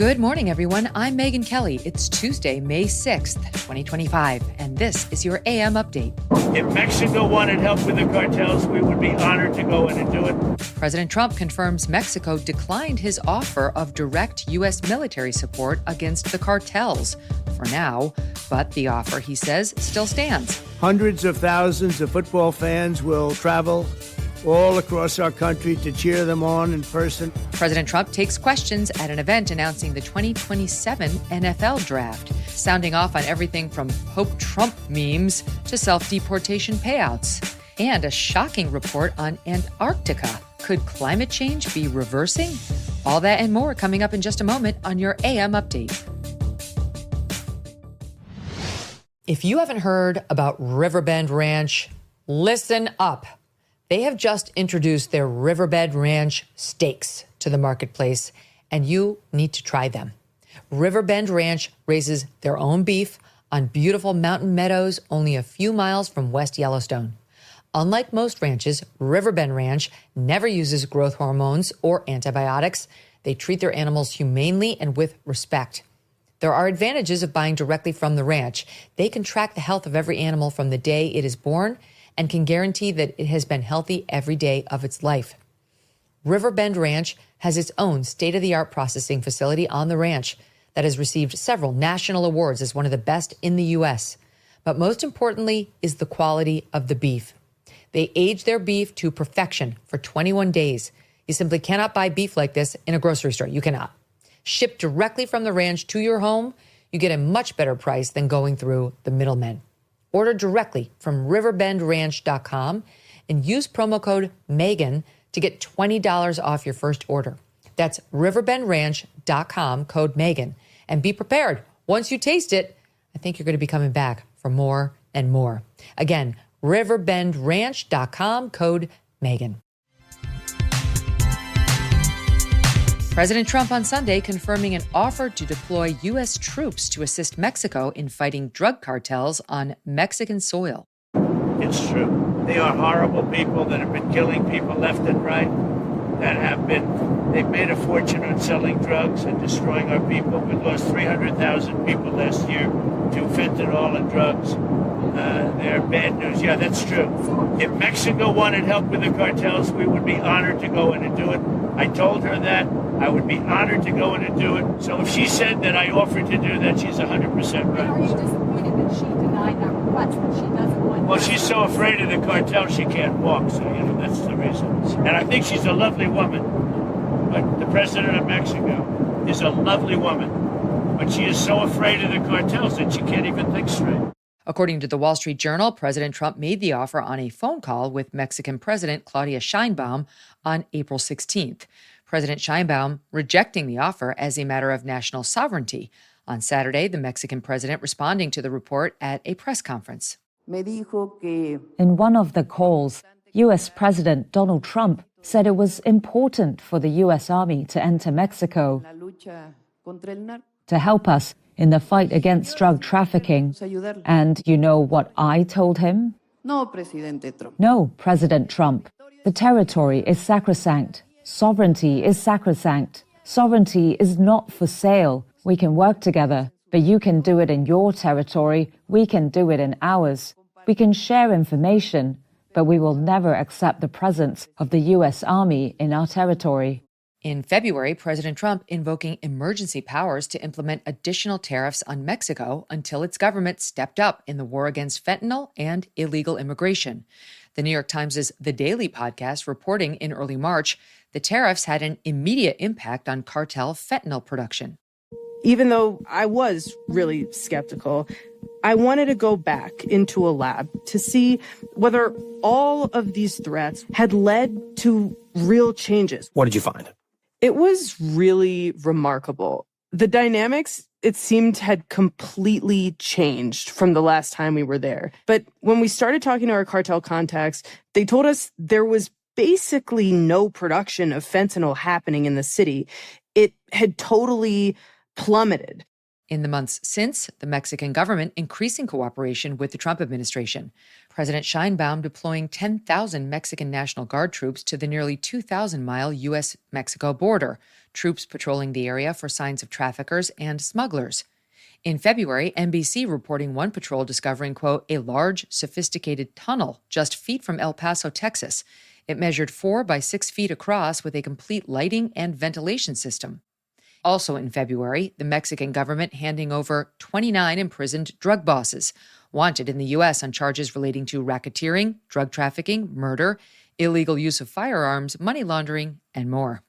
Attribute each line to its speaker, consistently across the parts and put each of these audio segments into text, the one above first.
Speaker 1: Good morning, everyone. I'm Megyn Kelly. It's Tuesday, May 6th, 2025, and this is your AM update.
Speaker 2: If Mexico wanted help with the cartels, we would be honored to go in and do it.
Speaker 1: President Trump confirms Mexico declined his offer of direct U.S. military support against the cartels for now, but the offer, he says, still stands.
Speaker 3: Hundreds of thousands of football fans will travel all across our country to cheer them on in person.
Speaker 1: President Trump takes questions at an event announcing the 2027 NFL draft, sounding off on everything from Pope Trump memes to self-deportation payouts. And a shocking report on Antarctica. Could climate change be reversing? All that and more coming up in just a moment on your AM update. If you haven't heard about Riverbend Ranch, listen up. They have just introduced their Riverbend Ranch steaks to the marketplace, and you need to try them. Riverbend Ranch raises their own beef on beautiful mountain meadows only a few miles from West Yellowstone. Unlike most ranches, Riverbend Ranch never uses growth hormones or antibiotics. They treat their animals humanely and with respect. There are advantages of buying directly from the ranch. They can track the health of every animal from the day it is born and can guarantee that it has been healthy every day of its life. Riverbend Ranch has its own state-of-the-art processing facility on the ranch that has received several national awards as one of the best in the U.S. But most importantly is the quality of the beef. They age their beef to perfection for 21 days. You simply cannot buy beef like this in a grocery store. You cannot. Shipped directly from the ranch to your home, you get a much better price than going through the middlemen. Order directly from riverbendranch.com and use promo code Megyn to get $20 off your first order. That's riverbendranch.com, code Megyn. And be prepared. Once you taste it, I think you're going to be coming back for more and more. Again, riverbendranch.com, code Megyn. President Trump on Sunday confirming an offer to deploy U.S. troops to assist Mexico in fighting drug cartels on Mexican soil.
Speaker 2: It's true. They are horrible people that have been killing people left and right, they've made a fortune on selling drugs and destroying our people. We lost 300,000 people last year to fentanyl and drugs. They're bad news. Yeah, that's true. If Mexico wanted help with the cartels, we would be honored to go in and do it. I told her that. I would be honored to go in and do it. So if she said that I offered to do that, she's 100% right.
Speaker 4: Are you disappointed that she denied that request when she doesn't want to?
Speaker 2: Well, she's so afraid of the cartel she can't walk, so, that's the reason. And I think she's a lovely woman. But the president of Mexico is a lovely woman. But she is so afraid of the cartels that she can't even think straight.
Speaker 1: According to the Wall Street Journal, President Trump made the offer on a phone call with Mexican President Claudia Sheinbaum on April 16th. President Sheinbaum rejecting the offer as a matter of national sovereignty. On Saturday, the Mexican president responding to the report at a press conference.
Speaker 5: In one of the calls, U.S. President Donald Trump said it was important for the U.S. Army to enter Mexico to help us in the fight against drug trafficking. And you know what I told him? No, President Trump. The territory is sacrosanct. Sovereignty is sacrosanct. Sovereignty is not for sale. We can work together, but you can do it in your territory. We can do it in ours. We can share information, but we will never accept the presence of the U.S. Army in our territory.
Speaker 1: In February, President Trump invoking emergency powers to implement additional tariffs on Mexico until its government stepped up in the war against fentanyl and illegal immigration. The New York Times' The Daily podcast reporting in early March, the tariffs had an immediate impact on cartel fentanyl production.
Speaker 6: Even though I was really skeptical, I wanted to go back into a lab to see whether all of these threats had led to real changes.
Speaker 7: What did you find?
Speaker 6: It was really remarkable. The dynamics, it seemed, had completely changed from the last time we were there. But when we started talking to our cartel contacts, they told us there was basically no production of fentanyl happening in the city. It had totally plummeted.
Speaker 1: In the months since, the Mexican government increasing cooperation with the Trump administration. President Sheinbaum deploying 10,000 Mexican National Guard troops to the nearly 2,000-mile U.S.-Mexico border, troops patrolling the area for signs of traffickers and smugglers. In February, NBC reporting one patrol discovering, quote, a large, sophisticated tunnel just feet from El Paso, Texas. It measured 4 by 6 feet across with a complete lighting and ventilation system. Also in February, the Mexican government handing over 29 imprisoned drug bosses, wanted in the U.S. on charges relating to racketeering, drug trafficking, murder, illegal use of firearms, money laundering, and more.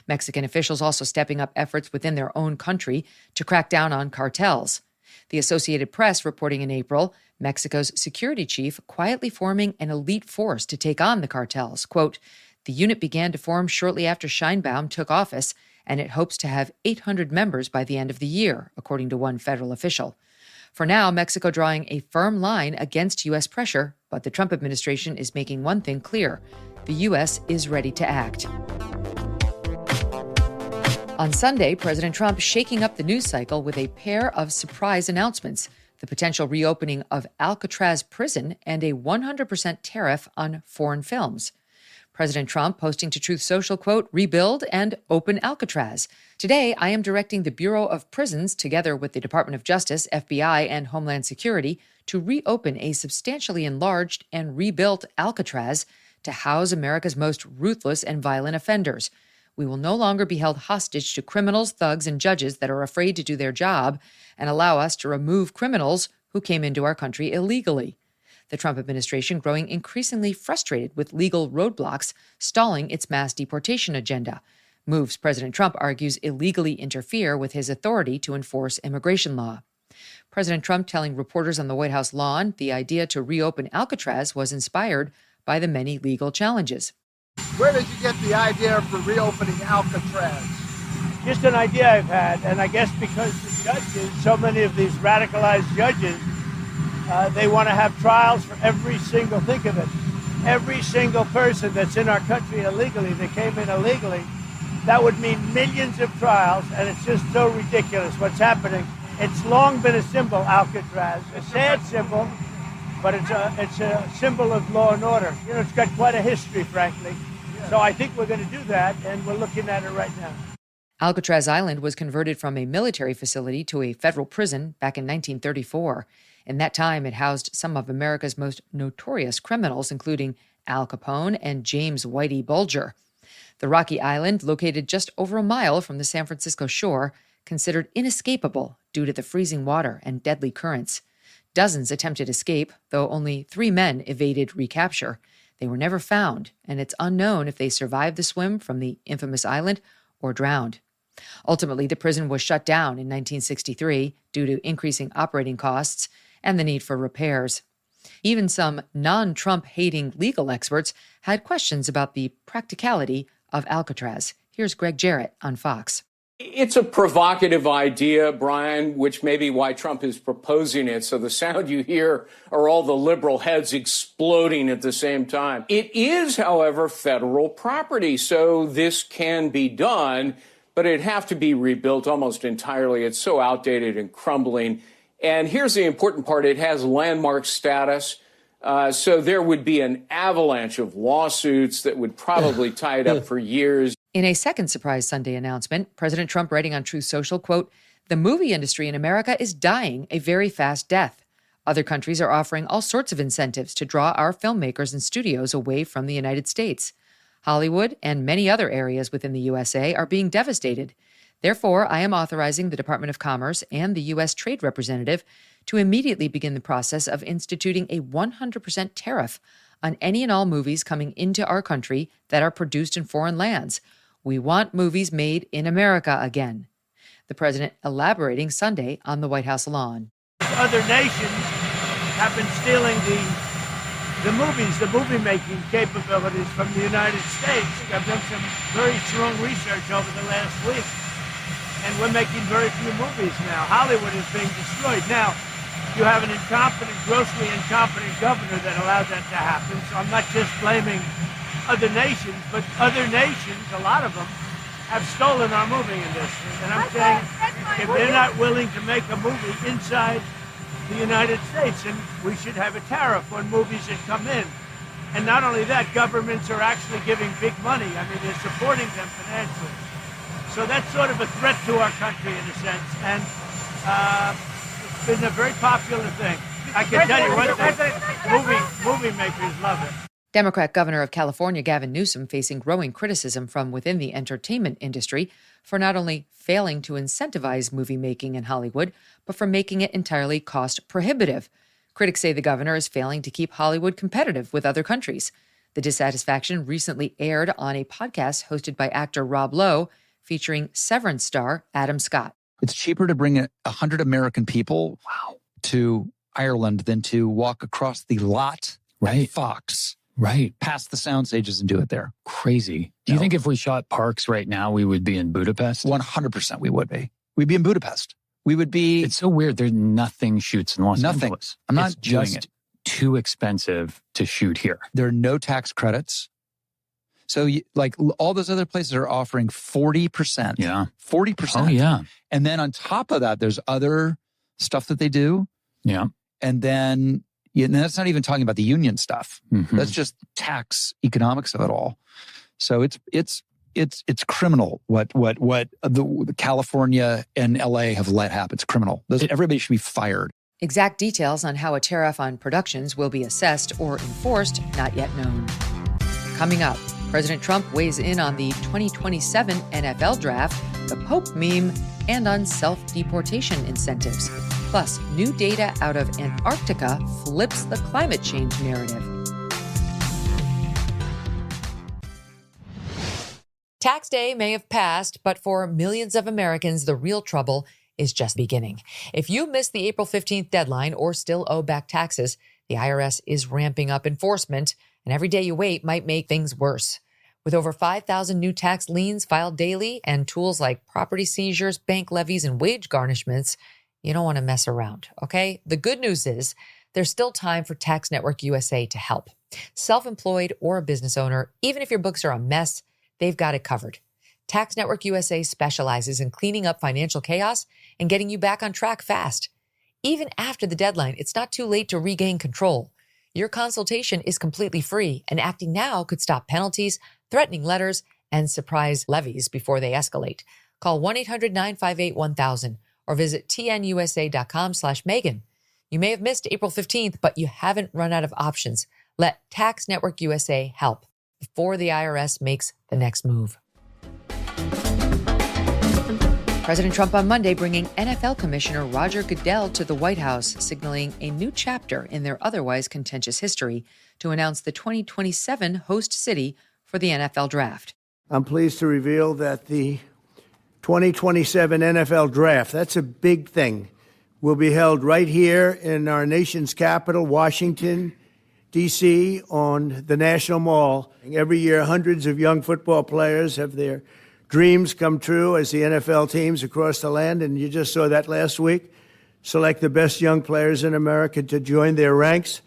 Speaker 1: Mexican officials also stepping up efforts within their own country to crack down on cartels. The Associated Press reporting in April, Mexico's security chief quietly forming an elite force to take on the cartels. Quote, the unit began to form shortly after Sheinbaum took office, and it hopes to have 800 members by the end of the year, according to one federal official. For now, Mexico drawing a firm line against U.S. pressure, but the Trump administration is making one thing clear. The U.S. is ready to act. On Sunday, President Trump shaking up the news cycle with a pair of surprise announcements: the potential reopening of Alcatraz prison and a 100% tariff on foreign films. President Trump posting to Truth Social, quote, rebuild and open Alcatraz. Today, I am directing the Bureau of Prisons, together with the Department of Justice, FBI, and Homeland Security, to reopen a substantially enlarged and rebuilt Alcatraz to house America's most ruthless and violent offenders. We will no longer be held hostage to criminals, thugs, and judges that are afraid to do their job and allow us to remove criminals who came into our country illegally. The Trump administration growing increasingly frustrated with legal roadblocks stalling its mass deportation agenda. Moves President Trump argues illegally interfere with his authority to enforce immigration law. President Trump telling reporters on the White House lawn the idea to reopen Alcatraz was inspired by the many legal challenges.
Speaker 7: Where did you get the idea for reopening Alcatraz?
Speaker 2: Just an idea I've had, and I guess because the judges, so many of these radicalized judges, they want to have trials for every single, think of it, every single person that's in our country illegally, that came in illegally. That would mean millions of trials, and it's just so ridiculous what's happening. It's long been a symbol, Alcatraz, a sad symbol, but it's a symbol of law and order. You know, it's got quite a history, frankly. So I think we're going to do that, and we're looking at it right now.
Speaker 1: Alcatraz Island was converted from a military facility to a federal prison back in 1934. In that time, it housed some of America's most notorious criminals, including Al Capone and James Whitey Bulger. The rocky island, located just over a mile from the San Francisco shore, considered inescapable due to the freezing water and deadly currents. Dozens attempted escape, though only 3 men evaded recapture. They were never found, and it's unknown if they survived the swim from the infamous island or drowned. Ultimately, the prison was shut down in 1963 due to increasing operating costs and the need for repairs. Even some non-Trump-hating legal experts had questions about the practicality of Alcatraz. Here's Greg Jarrett on Fox.
Speaker 8: It's a provocative idea, Brian, which may be why Trump is proposing it. So the sound you hear are all the liberal heads exploding at the same time. It is, however, federal property, so this can be done, but it'd have to be rebuilt almost entirely. It's so outdated and crumbling. And here's the important part. It has landmark status. So there would be an avalanche of lawsuits that would probably tie it up for years.
Speaker 1: In a second surprise Sunday announcement, President Trump writing on Truth Social, quote, the movie industry in America is dying a very fast death. Other countries are offering all sorts of incentives to draw our filmmakers and studios away from the United States. Hollywood and many other areas within the USA are being devastated. Therefore, I am authorizing the Department of Commerce and the U.S. Trade Representative to immediately begin the process of instituting a 100% tariff on any and all movies coming into our country that are produced in foreign lands. We want movies made in America again. The president elaborating Sunday on the White House lawn.
Speaker 2: Other nations have been stealing the movies, the movie-making capabilities from the United States. I've done some very strong research over the last week, and we're making very few movies now. Hollywood is being destroyed. Now, you have an incompetent, grossly incompetent governor that allowed that to happen, so I'm not just blaming other nations, but other nations, a lot of them, have stolen our movie industry. And I'm saying, if they're not willing to make a movie inside the United States, then we should have a tariff on movies that come in. And not only that, governments are actually giving big money. I mean, they're supporting them financially. So that's sort of a threat to our country in a sense. And it's been a very popular thing. I can tell you one thing, movie makers love it.
Speaker 1: Democrat Governor of California Gavin Newsom facing growing criticism from within the entertainment industry for not only failing to incentivize movie making in Hollywood, but for making it entirely cost prohibitive. Critics say the governor is failing to keep Hollywood competitive with other countries. The dissatisfaction recently aired on a podcast hosted by actor Rob Lowe, featuring Severance star Adam Scott.
Speaker 9: It's cheaper to bring 100 American people to Ireland than to walk across the lot at Fox.
Speaker 10: Right.
Speaker 9: Past the sound stages and do it there.
Speaker 10: Crazy. Do you think if we shot Parks right now, we would be in Budapest?
Speaker 9: 100% we would be. We'd be in Budapest. We would be...
Speaker 10: It's so weird. There's nothing shoots in Los Angeles.
Speaker 9: I'm not doing
Speaker 10: just
Speaker 9: it.
Speaker 10: Too expensive to shoot here.
Speaker 9: There are no tax credits. So like all those other places are offering 40%.
Speaker 10: Yeah.
Speaker 9: 40%.
Speaker 10: Oh, yeah.
Speaker 9: And then on top of that, there's other stuff that they do.
Speaker 10: Yeah.
Speaker 9: And then... Yeah, and that's not even talking about the union stuff.
Speaker 10: Mm-hmm.
Speaker 9: That's just tax economics of it all. So it's criminal what the California and LA have let happen. It's criminal. Everybody should be fired.
Speaker 1: Exact details on how a tariff on productions will be assessed or enforced, not yet known. Coming up, President Trump weighs in on the 2027 NFL draft, the Pope meme, and on self-deportation incentives. Plus, new data out of Antarctica flips the climate change narrative. Tax day may have passed, but for millions of Americans, the real trouble is just beginning. If you missed the April 15th deadline or still owe back taxes, the IRS is ramping up enforcement, and every day you wait might make things worse. With over 5,000 new tax liens filed daily and tools like property seizures, bank levies, and wage garnishments, you don't want to mess around, okay? The good news is there's still time for Tax Network USA to help. Self-employed or a business owner, even if your books are a mess, they've got it covered. Tax Network USA specializes in cleaning up financial chaos and getting you back on track fast. Even after the deadline, it's not too late to regain control. Your consultation is completely free, and acting now could stop penalties, threatening letters, and surprise levies before they escalate. Call 1-800-958-1000 or visit tnusa.com/Megyn. You may have missed April 15th, but you haven't run out of options. Let Tax Network USA help before the IRS makes the next move. President Trump on Monday bringing NFL Commissioner Roger Goodell to the White House, signaling a new chapter in their otherwise contentious history to announce the 2027 host city for the NFL Draft.
Speaker 3: I'm pleased to reveal that the 2027 NFL Draft, that's a big thing, will be held right here in our nation's capital, Washington, D.C., on the National Mall. Every year, hundreds of young football players have their dreams come true as the NFL teams across the land, and you just saw that last week, select the best young players in America to join their ranks.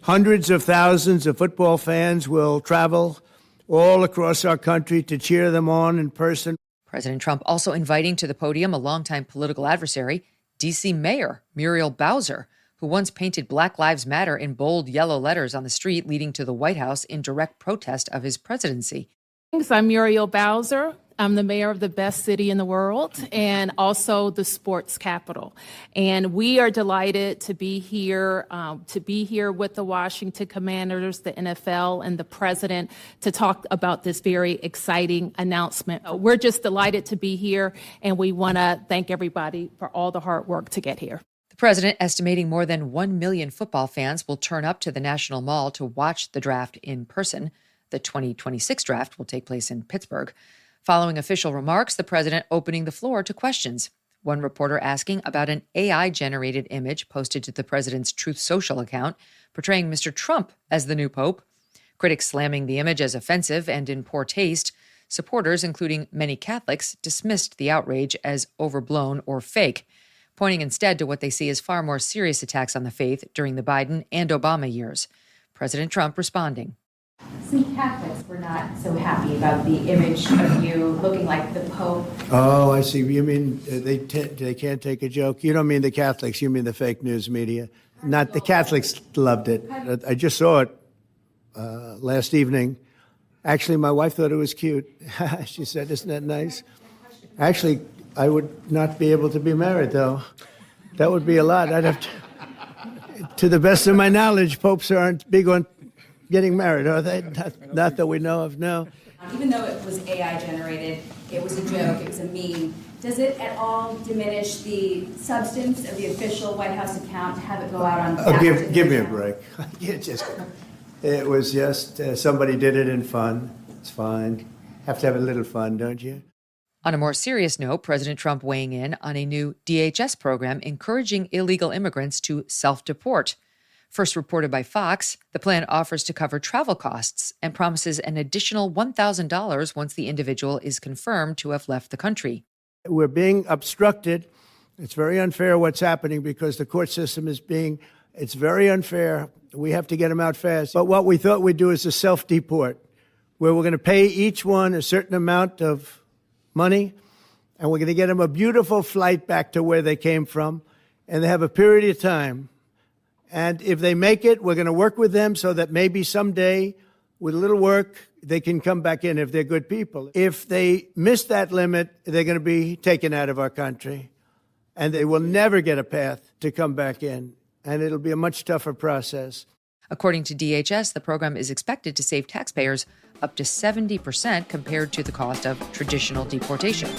Speaker 3: Hundreds of thousands of football fans will travel all across our country to cheer them on in person.
Speaker 1: President Trump also inviting to the podium a longtime political adversary, D.C. Mayor Muriel Bowser, who once painted Black Lives Matter in bold yellow letters on the street leading to the White House in direct protest of his presidency.
Speaker 11: I'm Muriel Bowser. I'm the mayor of the best city in the world and also the sports capital. And we are delighted to be here with the Washington Commanders, the NFL, and the president to talk about this very exciting announcement. We're just delighted to be here, and we want to thank everybody for all the hard work to get here.
Speaker 1: The president estimating more than 1 million football fans will turn up to the National Mall to watch the draft in person. The 2026 draft will take place in Pittsburgh. Following official remarks, the president opening the floor to questions. One reporter asking about an AI-generated image posted to the president's Truth Social account, portraying Mr. Trump as the new pope. Critics slamming the image as offensive and in poor taste. Supporters, including many Catholics, dismissed the outrage as overblown or fake, pointing instead to what they see as far more serious attacks on the faith during the Biden and Obama years. President Trump responding.
Speaker 4: Some Catholics were not so happy about the image of you looking like the Pope.
Speaker 3: Oh, I see. You mean they can't take a joke? You don't mean the Catholics. You mean the fake news media. Not the Catholics loved it. I just saw it last evening. Actually, my wife thought it was cute. She said, isn't that nice? Actually, I would not be able to be married, though. That would be a lot. I'd have to the best of my knowledge, popes aren't big on getting married, are they? Not that we know of, no.
Speaker 4: Even though it was AI generated, it was a joke, it was a meme, does it at all diminish the substance of the official White House account to have it go out on
Speaker 3: Give me a break. It was just somebody did it in fun. It's fine. Have to have a little fun, don't you?
Speaker 1: On a more serious note, President Trump weighing in on a new DHS program encouraging illegal immigrants to self-deport. First reported by Fox, the plan offers to cover travel costs and promises an additional $1,000 once the individual is confirmed to have left the country.
Speaker 3: We're being obstructed. It's very unfair what's happening because the court system it's very unfair. We have to get them out fast. But what we thought we'd do is a self-deport, where we're going to pay each one a certain amount of money, and we're going to get them a beautiful flight back to where they came from, and they have a period of time. And if they make it, we're going to work with them so that maybe someday, with a little work, they can come back in if they're good people. If they miss that limit, they're going to be taken out of our country, and they will never get a path to come back in, and it'll be a much tougher process.
Speaker 1: According to DHS, the program is expected to save taxpayers up to 70% compared to the cost of traditional deportation.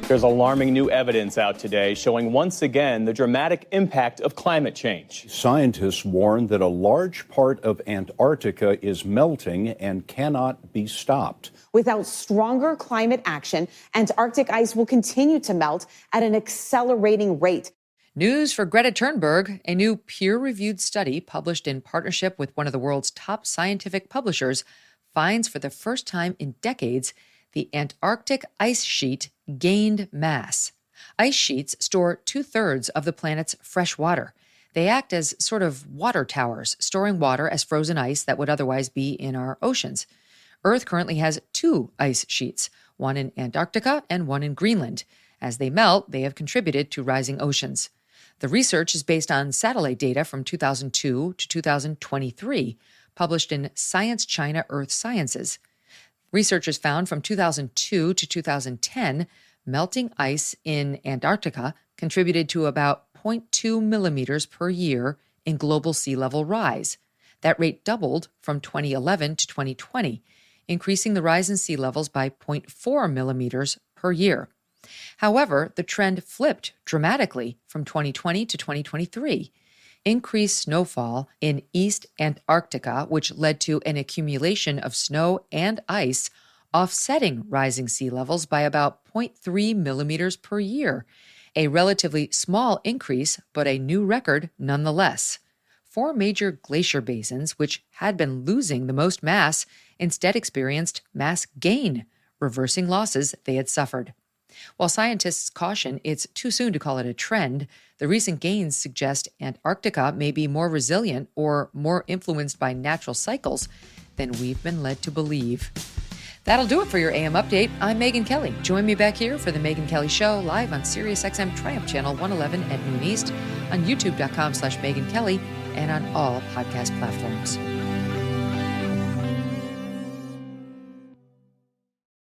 Speaker 12: There's alarming new evidence out today showing once again the dramatic impact of climate change.
Speaker 13: Scientists warn that a large part of Antarctica is melting and cannot be stopped.
Speaker 14: Without stronger climate action, Antarctic ice will continue to melt at an accelerating rate.
Speaker 1: News for Greta Thunberg. A new peer-reviewed study published in partnership with one of the world's top scientific publishers finds for the first time in decades the Antarctic ice sheet gained mass. Ice sheets store 2/3 of the planet's fresh water. They act as sort of water towers, storing water as frozen ice that would otherwise be in our oceans. Earth currently has 2 ice sheets, one in Antarctica and one in Greenland. As they melt, they have contributed to rising oceans. The research is based on satellite data from 2002 to 2023, published in Science China Earth Sciences. Researchers found from 2002 to 2010, melting ice in Antarctica contributed to about 0.2 millimeters per year in global sea level rise. That rate doubled from 2011 to 2020, increasing the rise in sea levels by 0.4 millimeters per year. However, the trend flipped dramatically from 2020 to 2023. Increased snowfall in East Antarctica, which led to an accumulation of snow and ice, offsetting rising sea levels by about 0.3 millimeters per year. A relatively small increase, but a new record nonetheless. 4 major glacier basins, which had been losing the most mass, instead experienced mass gain, reversing losses they had suffered. While scientists caution it's too soon to call it a trend, the recent gains suggest Antarctica may be more resilient or more influenced by natural cycles than we've been led to believe. That'll do it for your AM Update. I'm Megyn Kelly. Join me back here for the Megyn Kelly Show, live on SiriusXM Triumph Channel 111 at noon East, on youtube.com/Megyn Kelly, and on all podcast platforms.